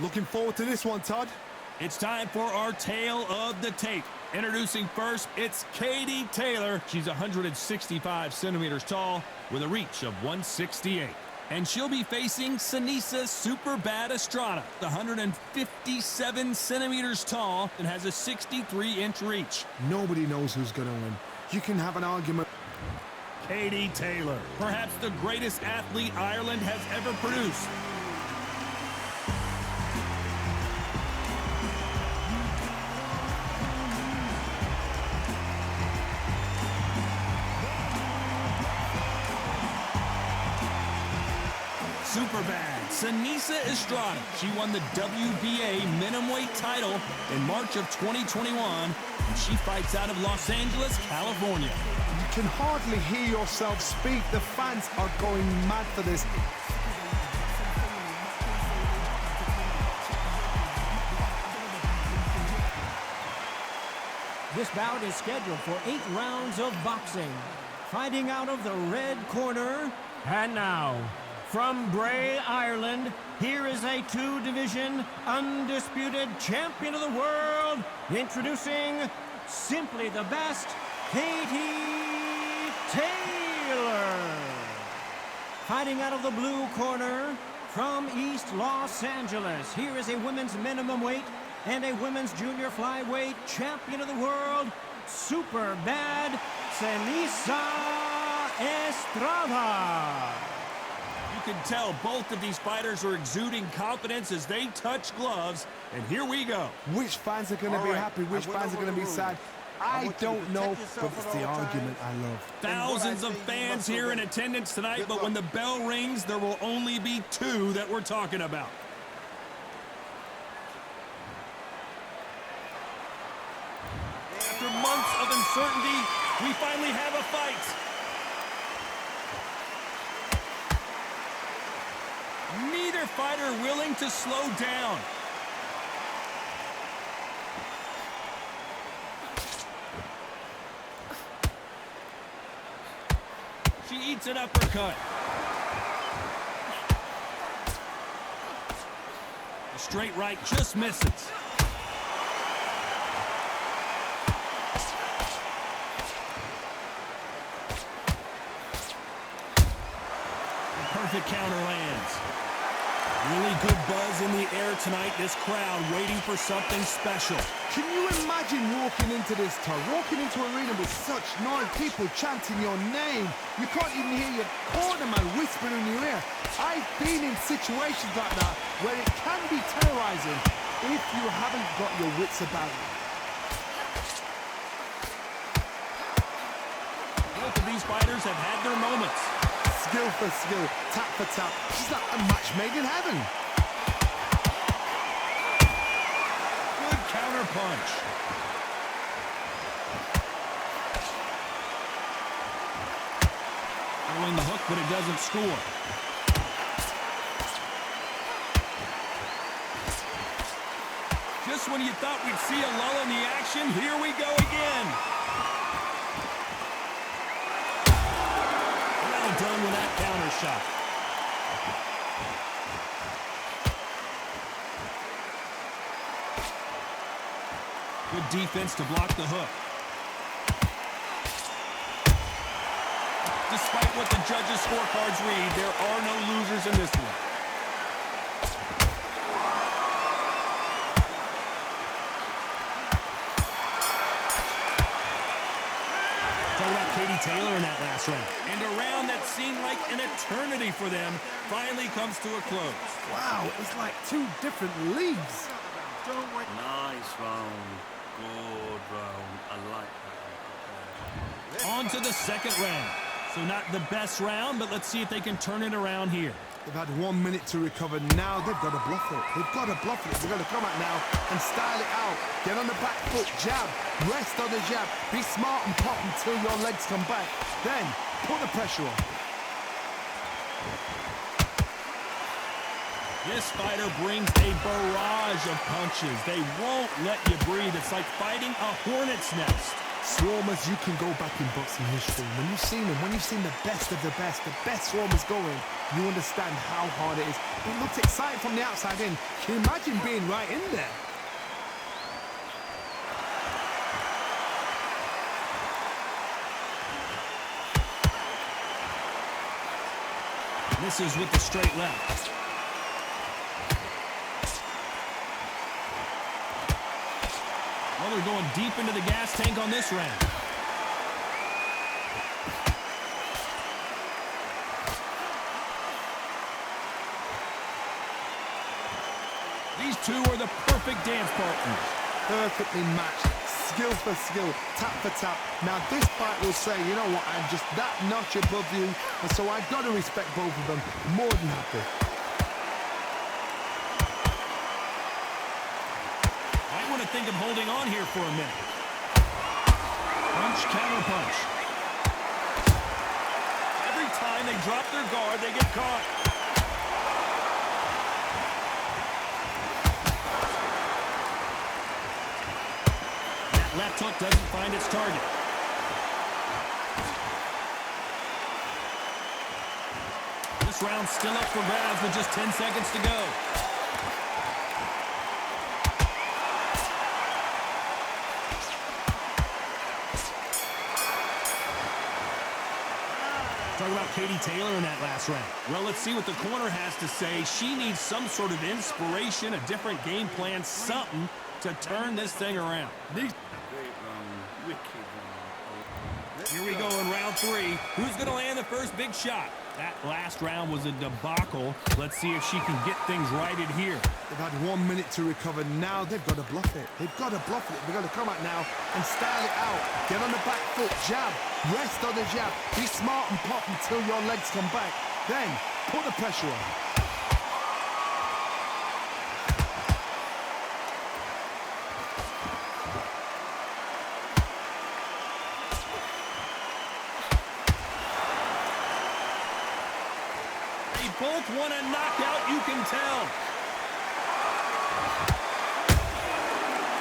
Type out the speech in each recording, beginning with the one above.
Looking forward to this one, Todd. It's time for our tale of the tape. Introducing first, it's Katie Taylor. She's 165 centimeters tall with a reach of 168. And she'll be facing Seniesa super bad Estrada, 157 centimeters tall and has a 63-inch reach. Nobody knows who's going to win. You can have an argument. Katie Taylor, perhaps the greatest athlete Ireland has ever produced. Super bad, Seniesa Estrada. She won the WBA minimum-weight title in March of 2021, and she fights out of Los Angeles, California. You can hardly hear yourself speak. The fans are going mad for this. This bout is scheduled for 8 rounds of boxing. Fighting out of the red corner, and now, from Bray, Ireland, here is a 2-division undisputed champion of the world, introducing simply the best, Katie Taylor. Fighting out of the blue corner, from East Los Angeles, here is a women's minimum weight and a women's junior flyweight champion of the world, super bad, Seniesa Estrada. You can tell both of these fighters are exuding confidence as they touch gloves, and here we go. Which fans are going to be happy? Which fans are going to be sad? I don't know, but it's the argument I love. Thousands of fans here in attendance tonight, but when the bell rings, there will only be 2 that we're talking about. After months of uncertainty, we finally have a fight. Neither fighter willing to slow down. She eats an uppercut. A straight right just misses. A perfect counter lands. Really good buzz in the air tonight. This crowd waiting for something special. Can you imagine walking into this, Todd? Walking into an arena with such noise, people chanting your name. You can't even hear your cornerman whispering in your ear. I've been in situations like that where it can be terrorizing if you haven't got your wits about you. Both of these fighters have had their moments. Skill for skill, tap for tap. She's like a match made in heaven. Good counter punch. Throwing the hook, but it doesn't score. Just when you thought we'd see a lull in the action, here we go again. Done with that counter shot. Good defense to block the hook. Despite what the judges' scorecards read, there are no losers in this one. Katie Taylor in that last round. And a round that seemed like an eternity for them finally comes to a close. Wow, it's like 2 different leagues. Nice round. Good round. I like that. On to the second round. So not the best round, but let's see if they can turn it around here. They've had 1 minute to recover. Now they've got to bluff it. They've got to bluff it. They've got to come out now and style it out. Get on the back foot, jab, rest on the jab. Be smart and pop until your legs come back. Then put the pressure on. This fighter brings a barrage of punches. They won't let you breathe. It's like fighting a hornet's nest. Swarmers, you can go back in boxing history. When you've seen them, when you've seen the best swarmers going, you understand how hard it is. It looks exciting from the outside in. Can you imagine being right in there? Misses with the straight left. Well, they're going deep into the gas tank on this round. These two are the perfect dance partners. Perfectly matched, skill for skill, tap for tap. Now this fight will say, you know what, I'm just that notch above you, and so I've got to respect both of them. More than happy. Might want to think of holding on here for a minute. Punch, counter punch. Every time they drop their guard, they get caught. Left hook doesn't find its target. This round's still up for grabs with just 10 seconds to go. Talk about Katie Taylor in that last round. Well, let's see what the corner has to say. She needs some sort of inspiration, a different game plan, something to turn this thing around. Here we go in round 3. Who's going to land the first big shot? That last round was a debacle. Let's see if she can get things righted here. They've had 1 minute to recover. Now they've got to bluff it. They've got to bluff it. They've got to come out now and style it out. Get on the back foot, jab, rest on the jab. Be smart and pop until your legs come back. Then put the pressure on. Both want a knockout, you can tell.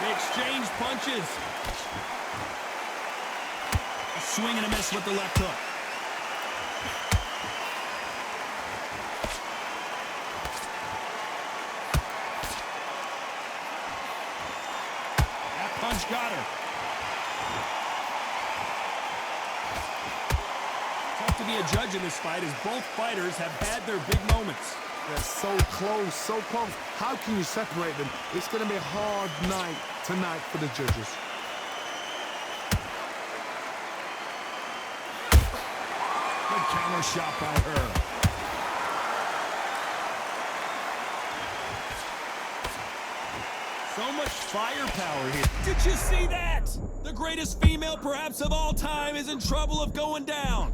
They exchange punches. A swing and a miss with the left hook. That punch got her. To be a judge in this fight as both fighters have had their big moments. They're so close, so close. How can you separate them? It's going to be a hard night tonight for the judges. Good counter shot by her. So much firepower here. Did you see that? The greatest female perhaps of all time is in trouble of going down.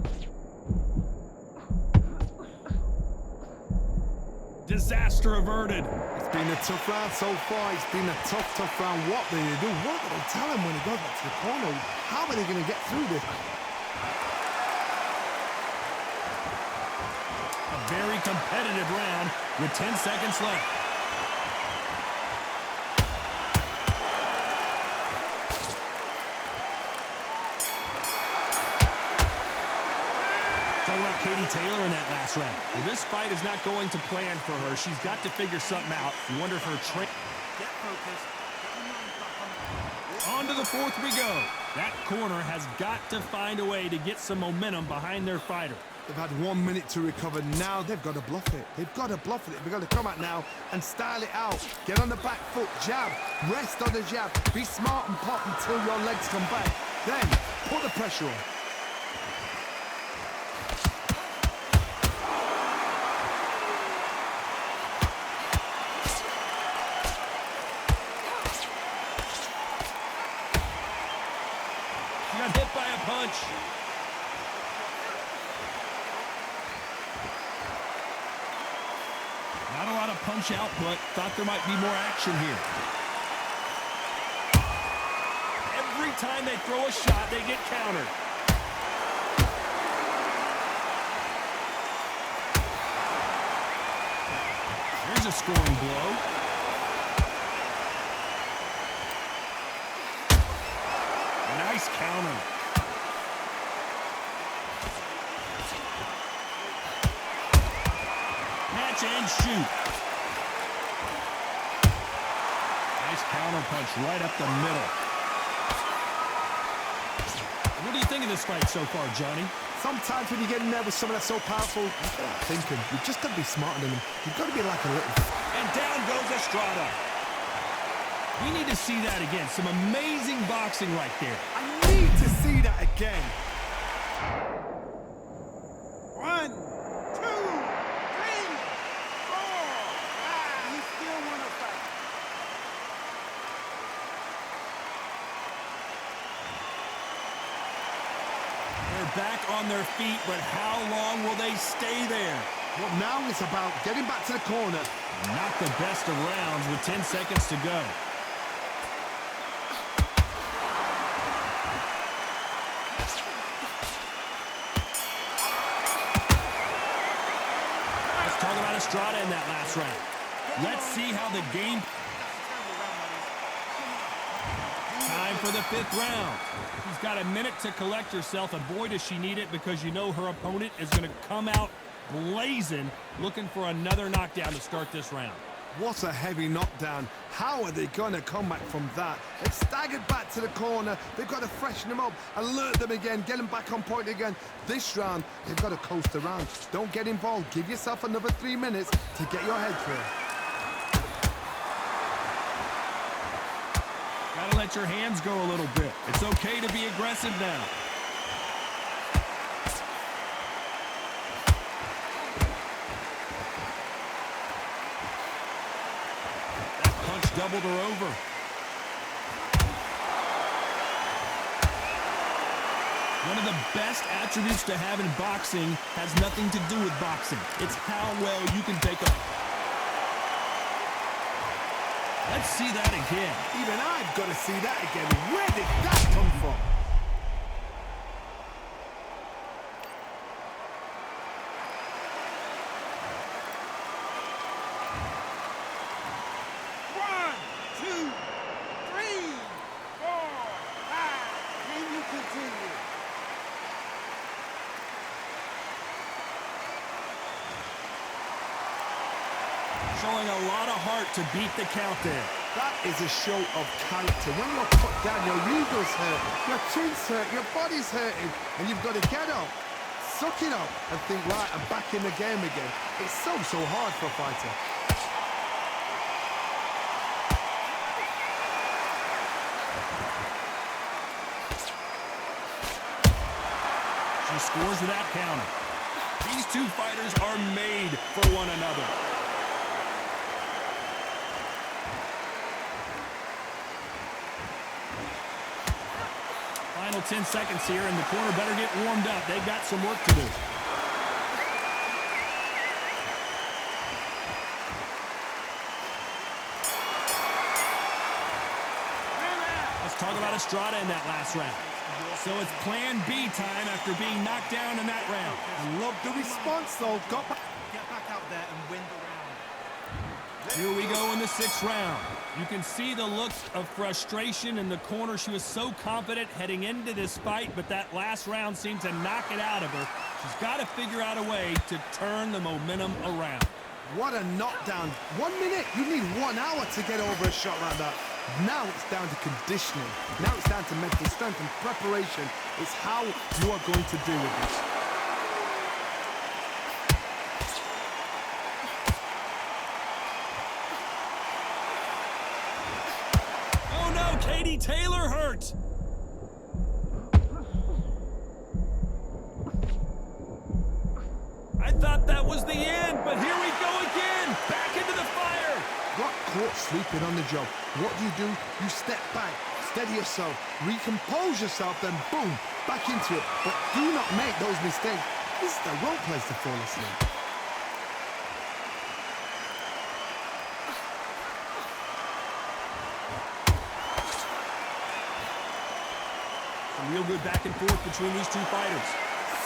Disaster averted. It's been a tough round so far. It's been a tough round. What do they do? What do they tell him when he goes back to the corner? How are they going to get through this? A very competitive round with 10 seconds left. Talking about Katie Taylor in that last round. Well, this fight is not going to plan for her. She's got to figure something out. You wonder if her Get focused. On to the fourth we go. That corner has got to find a way to get some momentum behind their fighter. They've had 1 minute to recover. Now they've got to bluff it. They've got to bluff it. They've got to come out now and style it out. Get on the back foot, jab, rest on the jab. Be smart and pop until your legs come back. Then put the pressure on. Got hit by a punch. Not a lot of punch output. Thought there might be more action here. Every time they throw a shot, they get countered. Here's a scoring blow. Nice counter. Catch and shoot. Nice counter punch right up the middle. What do you think of this fight so far, Johnny? Sometimes when you get in there with someone that's so powerful, you start thinking, you've just got to be smarter than them. You've got to be like a little... And down goes Estrada. We need to see that again. Some amazing boxing right there. I need to see that again. 1, 2, 3, 4. You still want to fight. They're back on their feet, but how long will they stay there? Well, now it's about getting back to the corner. Not the best of rounds with 10 seconds to go. Let's talk about Estrada in that last round. Let's see how the game... Time for the 5th round. She's got a minute to collect herself, and boy, does she need it, because you know her opponent is going to come out blazing, looking for another knockdown to start this round. What a heavy knockdown. How are they going to come back from that? They've staggered back to the corner. They've got to freshen them up, alert them again, get them back on point again. This round, they've got to coast around. Don't get involved. Give yourself another 3 minutes to get your head clear. Gotta let your hands go a little bit. It's okay to be aggressive now. That punch doubled her over. One of the best attributes to have in boxing has nothing to do with boxing. It's how well you can take a... Let's see that again. Even I've got to see that again. Where did that come from? One, two, three, 4, 5. Can you continue? Showing a lot of heart to beat the count there. That is a show of character. When you're put down, your ego's hurt, your chin's hurt, your body's hurting, and you've got to get up, suck it up, and think, right, I'm back in the game again. It's so hard for a fighter. She scores with that counter. These two fighters are made for one another. Final 10 seconds here, and the corner better get warmed up. They've got some work to do. Let's talk about Estrada in that last round. So it's plan B time after being knocked down in that round. I love the response, though. Get back out there and win the round. Here we go in the 6th round. You can see the look of frustration in the corner. She was so confident heading into this fight, but that last round seemed to knock it out of her. She's got to figure out a way to turn the momentum around. What a knockdown. 1 minute, you need 1 hour to get over a shot like that. Now it's down to conditioning. Now it's down to mental strength and preparation. It's how you are going to deal with this. Oh no, Katie Taylor hurt. I thought that was the end, but here we go again. Back into the fire. Got caught sleeping on the job. What do? You step back, steady yourself, recompose yourself, then boom, back into it. But do not make those mistakes. This is the wrong place to fall asleep. Some real good back and forth between these two fighters.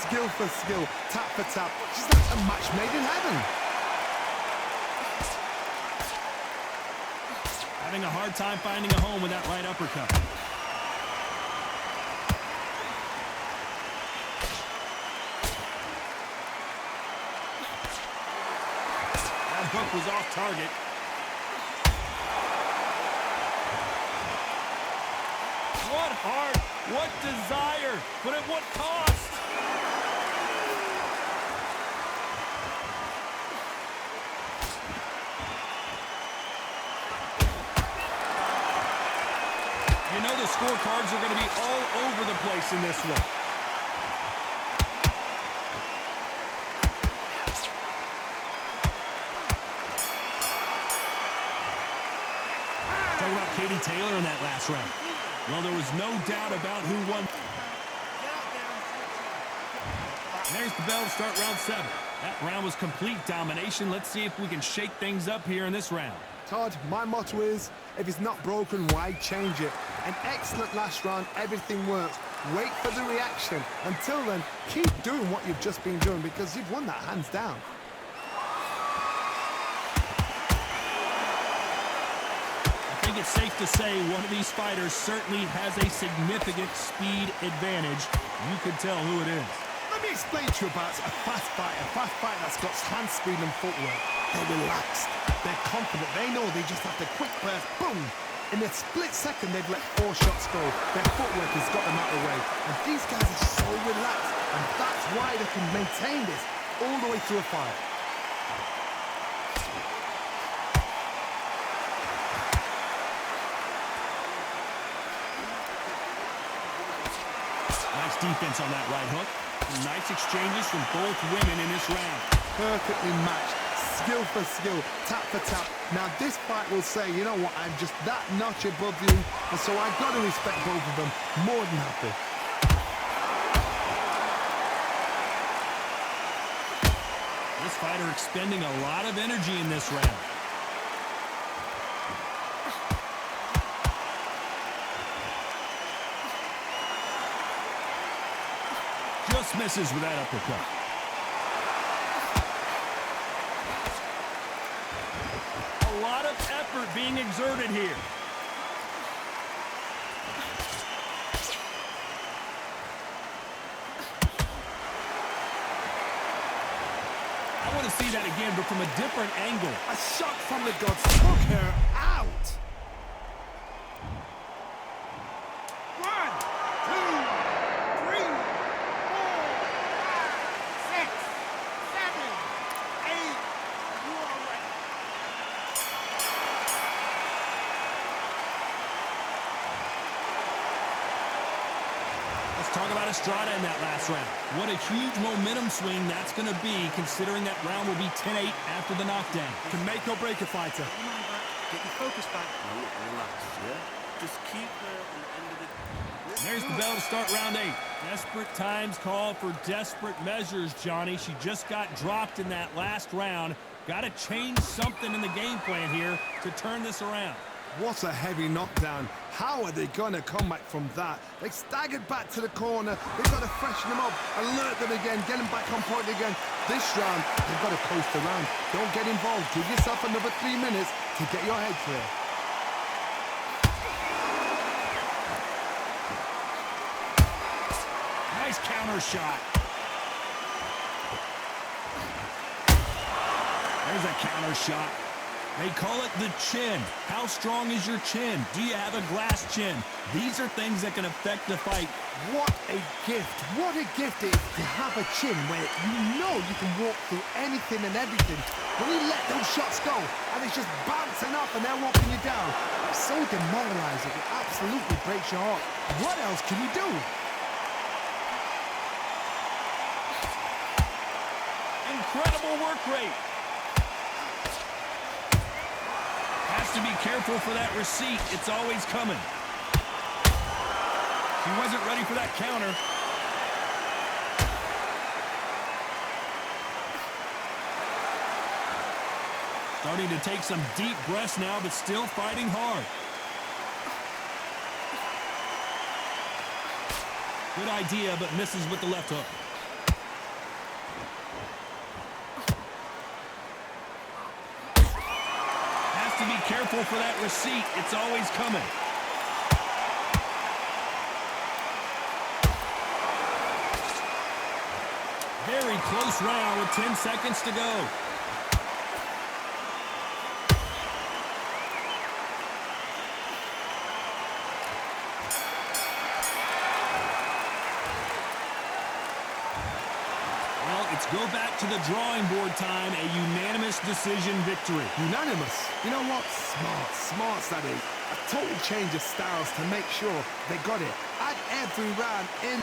Skill for skill, tap for tap. Just like a match made in heaven. Having a hard time finding a home with that right uppercut. hook was off target. What heart, what desire, but at what cost? You know the scorecards are going to be all over the place in this one. Talk about Katie Taylor in that last round. Well, there was no doubt about who won. There's the bell to start round 7. That round was complete domination. Let's see if we can shake things up here in this round. Todd, my motto is, if it's not broken, why change it? An excellent last round, everything works. Wait for the reaction. Until then, keep doing what you've just been doing because you've won that hands down. I think it's safe to say one of these fighters certainly has a significant speed advantage. You can tell who it is. Let me explain to you about a fast fighter that's got hand speed and footwork. They're relaxed, they're confident, they know they just have to quick burst, boom! In a split second, they've let 4 shots go. Their footwork has got them out of the way. And these guys are so relaxed, and that's why they can maintain this all the way through a fight. Nice defense on that right hook. Nice exchanges from both women in this round. Perfectly matched, skill for skill, tap for tap. Now this fight will say, you know what, I'm just that notch above you, and so I've got to respect both of them. More than happy. This fighter expending a lot of energy in this round. Just misses with that uppercut. A lot of effort being exerted here. I want to see that again, but from a different angle. A shot from the gods took her out. 1, 2, 3, 4, 5, 6, 7, 8. You are ready. Let's talk about Estrada in that last round. What a huge momentum swing that's going to be, considering that round will be 10-8 after the knockdown. Can make or break a fighter. Come on, back. Get your focus back. Relax, yeah? Just keep her on the end of it. There's the bell to start round 8. Desperate times call for desperate measures, Johnny. She just got dropped in that last round. Got to change something in the game plan here to turn this around. What a heavy knockdown. How are they going to come back from that? They staggered back to the corner. They've got to freshen them up, alert them again, get them back on point again. This round, they've got to coast around. Don't get involved. Give yourself another 3 minutes to get your head clear. Nice counter shot. There's a counter shot. They call it the chin. How strong is your chin? Do you have a glass chin? These are things that can affect the fight. What a gift. What a gift it is to have a chin where you know you can walk through anything and everything. When you let those shots go and it's just bouncing off and they're walking you down, it's so demoralizing. It absolutely breaks your heart. What else can you do? Incredible work rate. Has to be careful for that receipt. It's always coming. She wasn't ready for that counter. Starting to take some deep breaths now, but still fighting hard. Good idea, but misses with the left hook. To be careful for that receipt. It's always coming. Very close round with 10 seconds to go. go back to the drawing board time, a unanimous decision victory. Unanimous. You know what? Smart, that is. A total change of styles to make sure they got it. At every round in